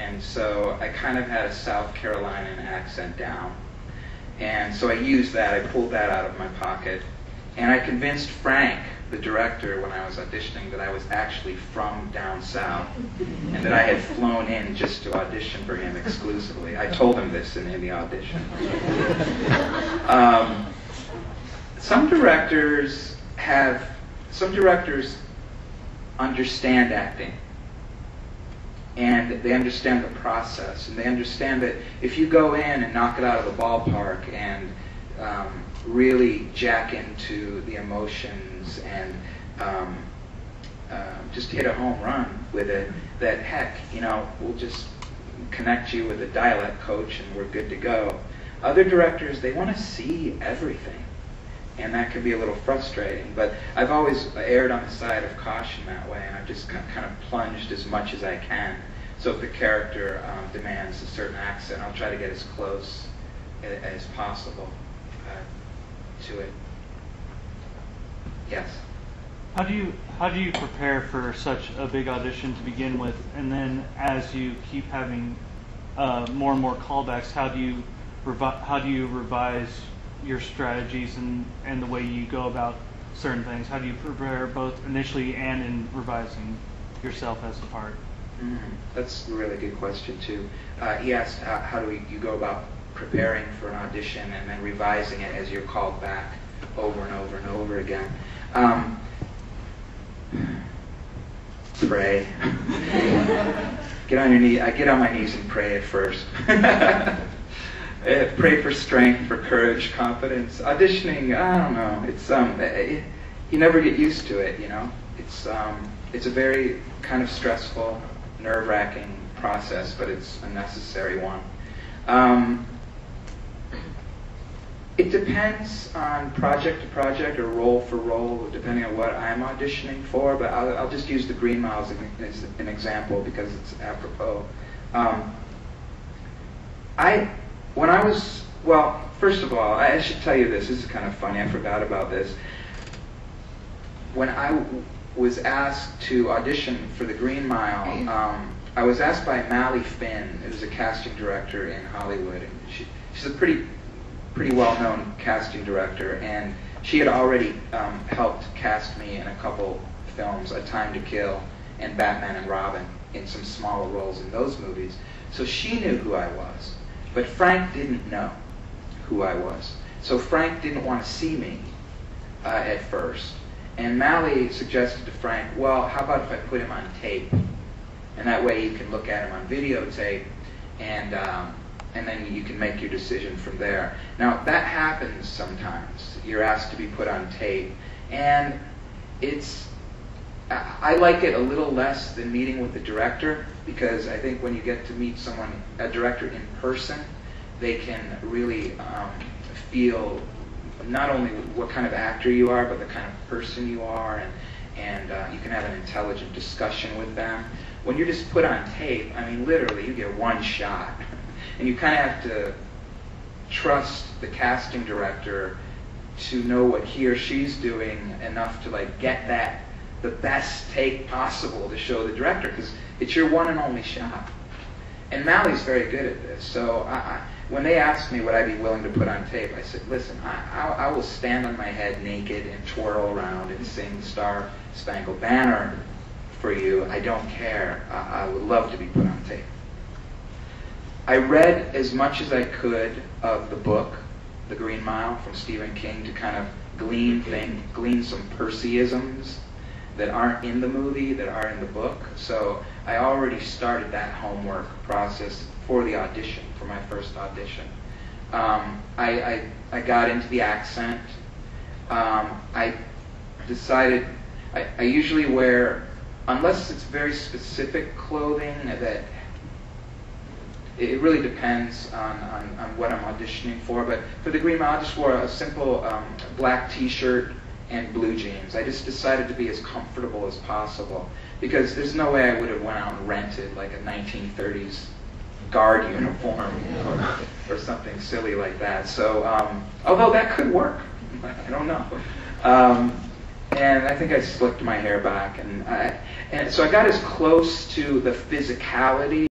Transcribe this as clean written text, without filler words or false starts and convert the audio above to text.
and so I kind of had a South Carolinian accent down. And so I used that, I pulled that out of my pocket, and I convinced Frank, the director, when I was auditioning, that I was actually from down south, and that I had flown in just to audition for him exclusively. I told him this in the audition. Some directors understand acting, and they understand the process, and they understand that if you go in and knock it out of the ballpark and really jack into the emotions and just hit a home run with it, that heck, you know, we'll just connect you with a dialect coach and we're good to go. Other directors, they want to see everything, and that can be a little frustrating, but I've always erred on the side of caution that way, and I've just kind of plunged as much as I can. So if the character demands a certain accent, I'll try to get as close as possible to it. Yes? How do you prepare for such a big audition to begin with, and then as you keep having more and more callbacks, how do you revise your strategies and the way you go about certain things? How do you prepare both initially and in revising yourself as a part? That's a really good question too. He asked how do you go about preparing for an audition and then revising it as you're called back over and over and over again. Pray. Get on your knee. I get on my knees and pray at first. Pray for strength, for courage, confidence. Auditioning, I don't know. It's you never get used to it, you know. It's a very kind of stressful, nerve-wracking process, but it's a necessary one. It depends on project to project or role for role, depending on what I'm auditioning for, but I'll just use the Green Mile as an example because it's apropos. Well, first of all, I should tell you this is kind of funny, I forgot about this. When I was asked to audition for the Green Mile, I was asked by Mally Finn, who's a casting director in Hollywood, and she's a pretty well-known casting director, and she had already helped cast me in a couple films, A Time to Kill and Batman and Robin, in some smaller roles in those movies. So she knew who I was, but Frank didn't know who I was. So Frank didn't want to see me at first. And Mally suggested to Frank, well, how about if I put him on tape? And that way you can look at him on videotape, and then you can make your decision from there. Now, that happens sometimes. You're asked to be put on tape. And I like it a little less than meeting with the director, because I think when you get to meet a director in person, they can really feel not only what kind of actor you are, but the kind of person you are, and you can have an intelligent discussion with them. When you're just put on tape, I mean, literally, you get one shot. And you kind of have to trust the casting director to know what he or she's doing enough to get the best take possible to show the director, because it's your one and only shot. And Mally's very good at this. So when they asked me would I be willing to put on tape, I said, listen, I will stand on my head naked and twirl around and sing Star Spangled Banner for you. I don't care. I would love to be put on tape. I read as much as I could of the book, The Green Mile, from Stephen King, to kind of glean some Percyisms that aren't in the movie, that are in the book. So I already started that homework process for the audition, for my first audition. I got into the accent. I decided I usually wear, unless it's very specific clothing, that it really depends on what I'm auditioning for. But for the Green Mile, I just wore a simple black t-shirt and blue jeans. I just decided to be as comfortable as possible, because there's no way I would have went out and rented like a 1930s guard uniform or something silly like that. So, although that could work, I don't know. And I think I slicked my hair back, and so I got as close to the physicality